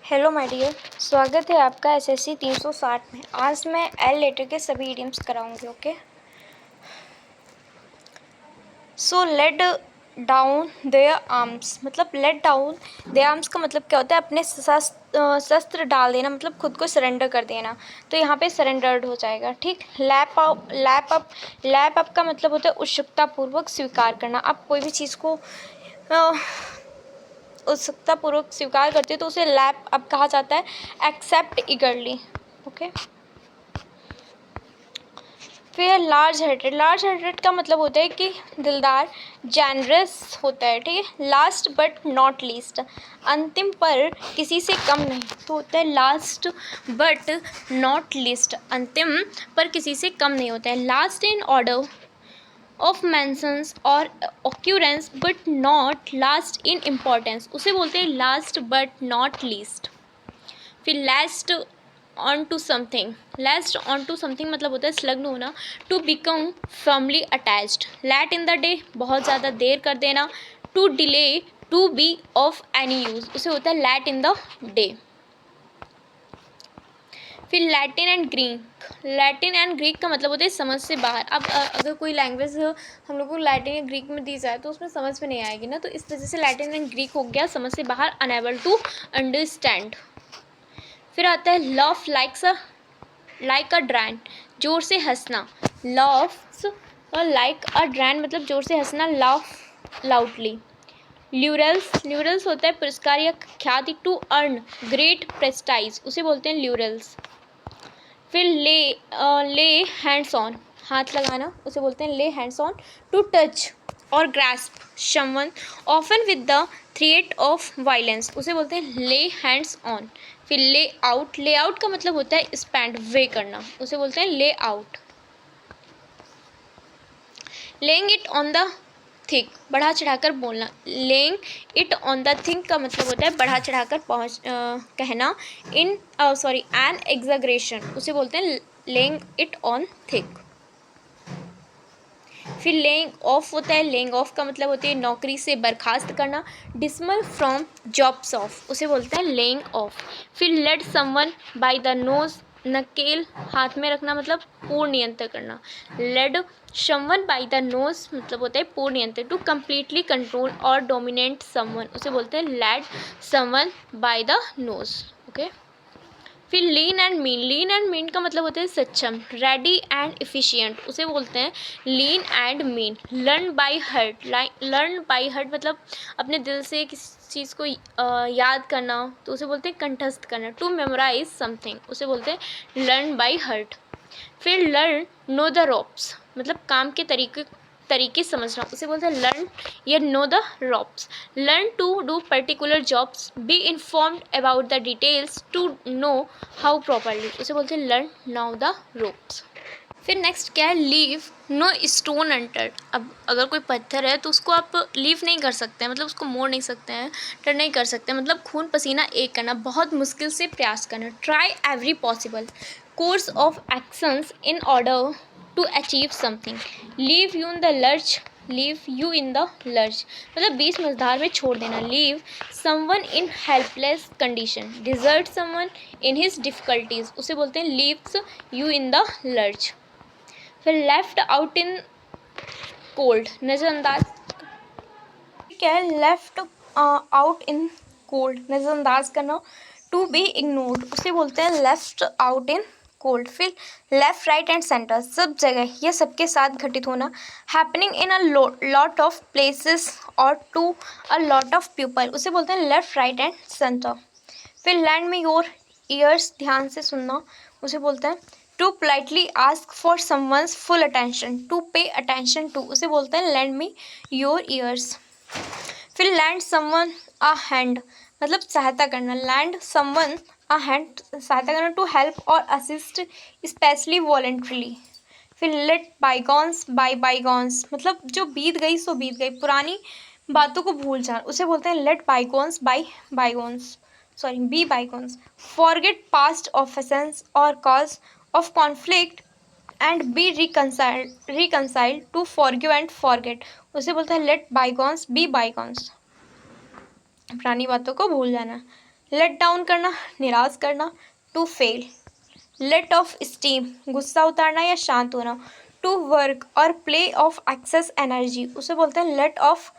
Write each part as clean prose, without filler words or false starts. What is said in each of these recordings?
Hello my dear, स्वागत है आपका एसएससी 360 में। आज मैं एल लेटर के सभी इडियम्स कराऊंगी। Okay, so let down their arms, मतलब लेट डाउन देयर आर्म्स का मतलब क्या होता है? अपने शस्त्र डाल देना, मतलब खुद को सरेंडर कर देना। तो यहाँ पे सरेंडर्ड हो जाएगा। ठीक, लैप अप का मतलब होता है उत्सुकता पूर्वक स्वीकार करना। आप कोई भी चीज़ को उत्सुकता पूर्वक स्वीकार करते हो तो उसे लैप अप कहा जाता है। Accept eagerly. ओके, फिर लार्ज हार्टेड का मतलब होता है कि दिलदार, जेनरस होता है। ठीक है, लास्ट बट नॉट लीस्ट, अंतिम पर किसी से कम नहीं, तो होता है लास्ट बट नॉट लीस्ट, अंतिम पर किसी से कम नहीं होता है। Last in order of mentions और occurrence but not last in importance, उसे बोलते हैं लास्ट बट नॉट लीस्ट। फिर last on to something, last on to something मतलब होता है संलग्न होना। To become firmly attached, late in the day, बहुत ज़्यादा देर कर देना। To delay, to be of any use, उसे होता है लैट इन द डे। फिर Latin and Greek, Latin and Greek का मतलब होता है समझ से बाहर। अब अगर कोई लैंग्वेज हम लोग को लैटिन या ग्रीक में दी जाए तो उसमें समझ में नहीं आएगी ना, तो इस वजह से लैटिन एंड ग्रीक हो गया समझ से बाहर, अनएबल टू अंडरस्टैंड। फिर आता है लॉफ लाइक अ ड्रैन, जोर से हंसना। लॉफ्स लाइक अ ड्रैन मतलब जोर से हंसना, लाफ लाउडली। ल्यूरल्स होता है पुरस्कार या ख्याति। टू अर्न ग्रेट प्रेस्टाइज, उसे बोलते हैं ल्यूरल्स। फिर ले हैंड्स ऑन, हाथ लगाना, उसे बोलते हैं ले हैंड्स ऑन। टू टच और grasp someone often with the threat of violence, उसे बोलते हैं ले हैंड्स ऑन। फिर ले आउट का मतलब होता है स्पेंड वे करना, उसे बोलते हैं ले out. Laying it on the thick, बढ़ा चढ़ाकर बोलना। Laying it on the think का मतलब होता है बढ़ा चढ़ाकर कहना। एन एग्जैगरेशन, उसे बोलते हैं लेइंग इट ऑन थिक। फिर लेइंग ऑफ होता है, लेइंग ऑफ का मतलब होता है नौकरी से बर्खास्त करना। डिसमल फ्रॉम जॉब्स ऑफ, उसे बोलते हैं लेइंग ऑफ। फिर let someone by the nose, नकेल हाथ में रखना मतलब पूर्ण नियंत्रण करना। Led someone by the nose मतलब होता है पूर्ण नियंत्रण। टू कम्प्लीटली कंट्रोल और डोमिनेट समवन, उसे बोलते हैं led someone by the nose. Okay, फिर लीन एंड मीन का मतलब होता है सक्षम, रेडी एंड एफिशिएंट, उसे बोलते हैं lean and mean. Learn by heart मतलब अपने दिल से किसी चीज़ को याद करना, तो उसे बोलते हैं कंठस्थ करना। टू मेमोराइज समथिंग, उसे बोलते हैं लर्न बाय हर्ट। फिर लर्न नो द रोप्स मतलब काम के तरीके समझना, उसे बोलते हैं लर्न या know the ropes. Learn to do particular jobs, be informed about the details, to know how properly, उसे बोलते हैं लर्न नाउ द रोप्स। फिर नेक्स्ट क्या है? Leave no stone unturned. अब अगर कोई पत्थर है तो उसको आप लीव नहीं कर सकते हैं, मतलब उसको मोड़ नहीं सकते हैं, टर्न नहीं कर सकते हैं, मतलब खून पसीना एक करना, बहुत मुश्किल से प्रयास करना। Try every possible course of actions in order to achieve something. Leave you in the lurch मतलब बीच मझधार में छोड़ देना। Leave someone in helpless condition, desert someone in his difficulties, उसे बोलते हैं leaves you in the lurch. फिर लेफ्ट आउट इन कोल्ड, नज़रअंदाज क्या है? लेफ्ट आउट इन कोल्ड, नज़रअंदाज करना। टू बी इग्नोर्ड, उसे बोलते हैं लेफ्ट आउट इन कोल्ड। फिर लेफ्ट राइट एंड सेंटर, सब जगह यह सबके साथ घटित होना। Happening in a lot of places और to a lot of people, उसे बोलते हैं लेफ्ट राइट एंड सेंटर। फिर लैंड में योर ईयर्स, ध्यान से सुनना, उसे बोलते हैं to politely ask for someone's full attention. To pay attention to, उसे बोलते हैं लैंड मी योर ईयर्स। फिर लैंड समवन अ हैंड मतलब सहायता करना। लैंड समवन अ हैंड, सहायता करना। टू हेल्प और असिस्ट स्पेशली वॉलेंट्रीली। फिर लेट बाईगॉन्स बाय बाईगॉन्स मतलब जो बीत गई सो बीत गई, पुरानी बातों को भूल जाना, उसे बोलते हैं let bygones by bygones, sorry be bygones. Forget past offences और cause of conflict and be reconciled. To forgive and forget, उसे बोलते हैं लेट बाईगॉन्स बी बाईगॉन्स, पुरानी बातों को भूल जाना। लेट डाउन करना, निराश करना, to fail. Let off steam, गुस्सा उतारना या शांत होना। टू वर्क और प्ले ऑफ एक्सेस एनर्जी, उसे बोलते हैं लेट ऑफ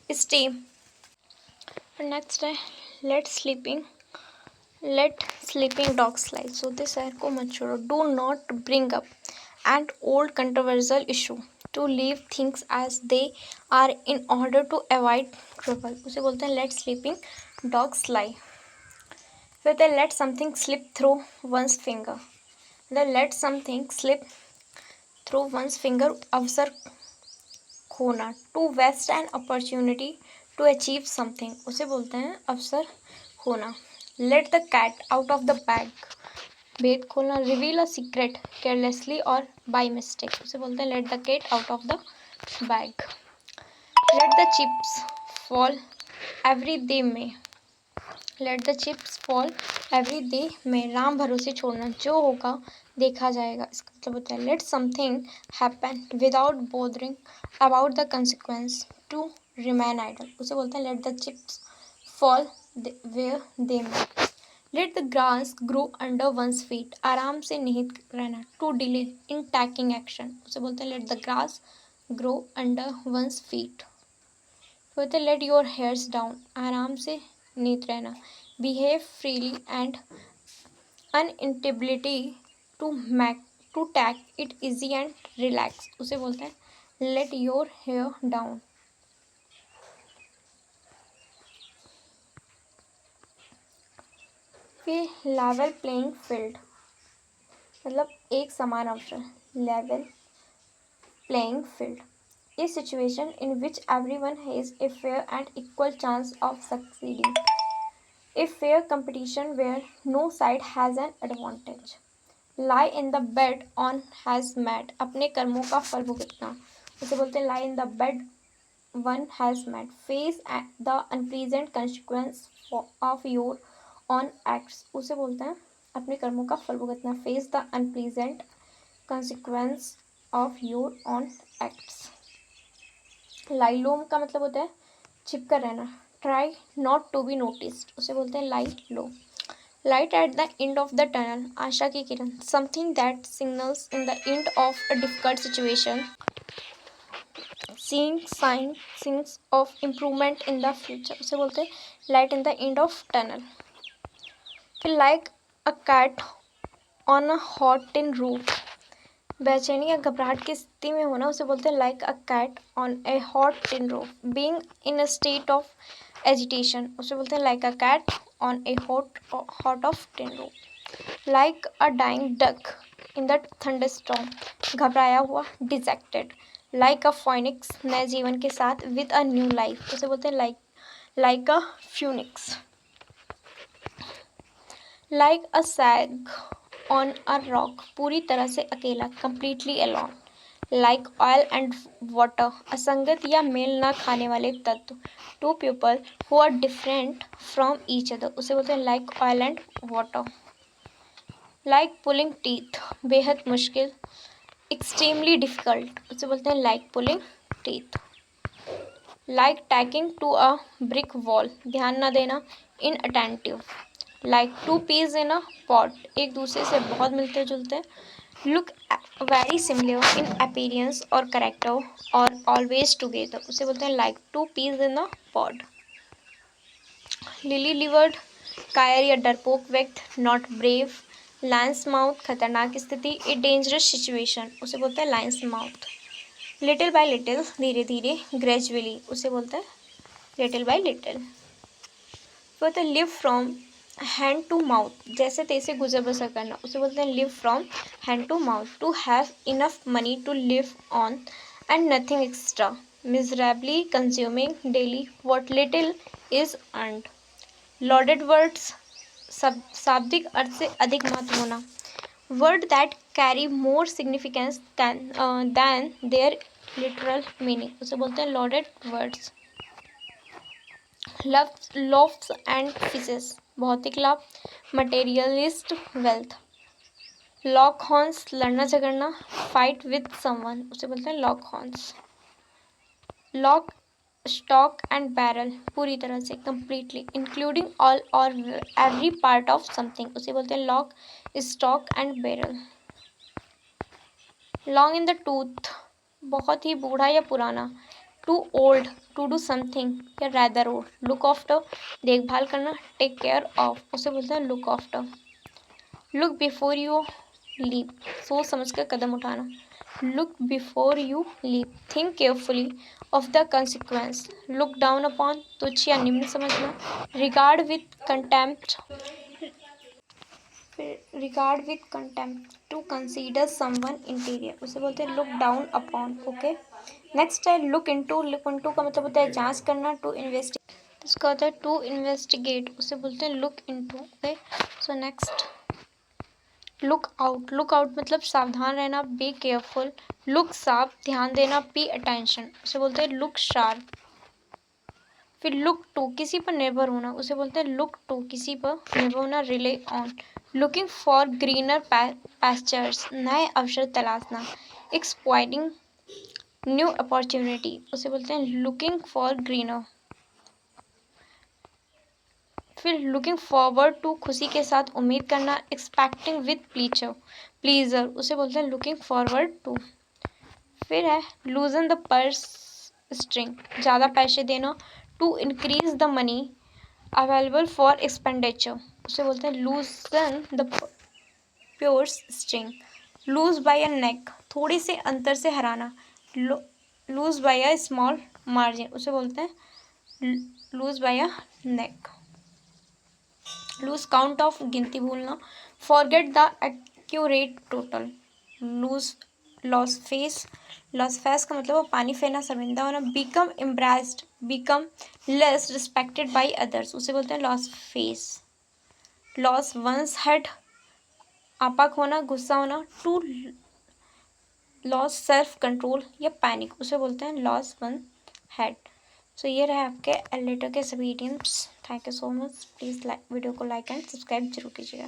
स्टीम। नेक्स्ट है let sleeping. Let sleeping dogs like, सोते शहर को मत छोड़ो। Do not bring up and old controversial issue. To leave things as they are in order to avoid trouble, उसे बोलते हैं लेट स्लीपिंग डॉग्स लाई। फिर let something slip through one's finger. Let something slip through one's finger, अवसर खोना। To waste an opportunity to achieve something, उसे बोलते हैं अवसर खोना। Let the cat out of the bag, भेद खोलना। रिवील अ सीक्रेट केयरलेसली और बाय मिस्टेक, उसे बोलते हैं let the cat out of the bag. Let the chips fall every day may. Let the chips fall every day may, Ram भरोसे छोड़ना, जो होगा देखा जाएगा। इसका मतलब होता है let something happen without bothering about the consequence to remain idle, उसे बोलते हैं let the chips fall where they may. Let the grass grow under one's feet, आराम से निहित रहना। To delay in taking action, उसे बोलते हैं let the grass grow under one's feet. फिर लेट योर हेयर्स डाउन, आराम से नीत रहना। बिहेव फ्रीली एंड अनइंटेबिलिटी to make to take it easy and relax, उसे बोलते हैं लेट योर हेयर डाउन। फिर लेवल प्लेइंग फील्ड, मतलब एक समान अवसर। Level playing field, a situation in which everyone has a fair and equal chance of succeeding. A fair competition where no side has an advantage. Lie in the bed on has met, अपने कर्मों का फल भुगतना, उसे बोलते हैं lie in the bed one has met. Face the unpleasant consequence of your own acts, उसे बोलते हैं अपने कर्मों का फल भुगतना। Face the unpleasant consequence of your own acts. लाई लो का मतलब होता है छिप कर रहना। Try not to be noticed, उसे बोलते हैं lie low. Light at the end of the tunnel, आशा की किरण। Something that signals in the end of a difficult situation. Seeing signs of improvement in the future, उसे बोलते हैं light in the end of tunnel. फिर like a cat on a hot tin roof, बेचैनी या घबराहट की स्थिति में होना, उसे बोलते हैं like a cat on a hot tin roof. Being in a state of agitation, उसे बोलते हैं like a cat on a hot of tin roof. Like a dying duck in the thunderstorm, घबराया हुआ, डिजेक्टेड। लाइक अ phoenix, नए जीवन के साथ, with a new life, उसे बोलते हैं like a phoenix. Like a shag on a rock, पूरी तरह से अकेला, completely alone. Like oil and water, असंगत या मेल ना खाने वाले तत्व। Two people who are different from each other, उसे बोलते हैं like oil and water. Like pulling teeth, बेहद मुश्किल, एक्सट्रीमली डिफिकल्ट, उसे बोलते हैं like pulling teeth. Like talking to a brick wall, ध्यान न देना, inattentive. Like two peas in a pot, एक दूसरे से बहुत मिलते जुलते। Look very similar in appearance और करेक्टर और ऑलवेज टुगेदर, उसे बोलते हैं like two peas in a pot. Lily livered, कायर या डरपोक व्यक्ति, नॉट ब्रेव। लायंस माउथ, खतरनाक स्थिति, ए डेंजरस सिचुएशन, उसे बोलते हैं Lions mouth. Little bye little, धीरे धीरे, ग्रेजुअली, उसे बोलते हैं लिटिल बाय लिटिल। बोलते हैं live from hand to mouth, जैसे तैसे गुजर बसर करना, उसे बोलते हैं live from hand to mouth. To have enough money to live on and nothing extra, miserably consuming daily what little is earned. Loaded words, शाब्दिक अर्थ से अधिक महत्व होना। Word that carry more significance than their literal meaning, उसे बोलते हैं loaded words. Loaves and fishes, भौतिक लाभ, मटेरियलिस्ट वेल्थ। लॉक हॉर्न्स, लड़ना झगड़ना, फाइट विद समवन, उसे बोलते हैं lock horns. Lock stock and barrel, पूरी तरह से, कंप्लीटली, इंक्लूडिंग ऑल और एवरी पार्ट ऑफ समथिंग, उसे बोलते हैं lock, stock and barrel. Long in the tooth, बहुत ही बूढ़ा या पुराना। Too old to do something या रैदर ओल्ड। लुक आफ्टर, देखभाल करना। टेक केयर ऑफ, उसे बोलते हैं look after. Look before you leap, सोच समझ कर कदम उठाना। Look before you leap, think carefully of the consequence. Look down upon, तुच्छ या निम्न समझना। Regard with contempt, regard with contempt, to consider someone inferior, उसे बोलते हैं look down upon. Okay, next है लुक इनटू। लुक इनटू का मतलब होता है जांच करना। टू इन्वेस्टिगेट, इसका होता है टू इन्वेस्टिगेट, उसे बोलते हैं look into. Okay, so next look out. Look out मतलब सावधान रहना, बी केयरफुल। लुक शार्प, ध्यान देना, पे अटेंशन, उसे बोलते हैं लुक शार्प। फिर लुक टू, किसी पर निर्भर होना, उसे बोलते हैं लुक टू, किसी पर निर्भर होना, rely on. Looking for greener pastures, नए अवसर तलाशना। एक्सप्लॉइटिंग न्यू अपॉर्चुनिटी, उसे बोलते हैं लुकिंग फॉर ग्रीनर। फिर लुकिंग फॉरवर्ड टू, खुशी के साथ उम्मीद करना। एक्सपेक्टिंग विथ प्लीजर, उसे बोलते हैं लुकिंग फॉरवर्ड टू। फिर है लूजन द पर्स स्ट्रिंग, ज़्यादा पैसे देना। To increase the money available for expenditure, उसे बोलते हैं loosen the purse string. Lose by a neck, थोड़ी से अंतर से हराना। Lose by a small margin, उसे बोलते हैं lose by a neck. Lose count of, गिनती भूलना। Forget the accurate total. Lose loss face, loss face का मतलब वो पानी फेरना, शर्मिंदा होना। Become embarrassed, become less respected by others, उसे बोलते हैं loss face. Loss once head, आपा खोना, गुस्सा होना। टू लॉस सेल्फ कंट्रोल या पैनिक, उसे बोलते हैं लॉस वन हेड। सो ये रहे आपके एलिटर के सभी idioms. Thank you so much. Please video को लाइक एंड सब्सक्राइब जरूर कीजिएगा।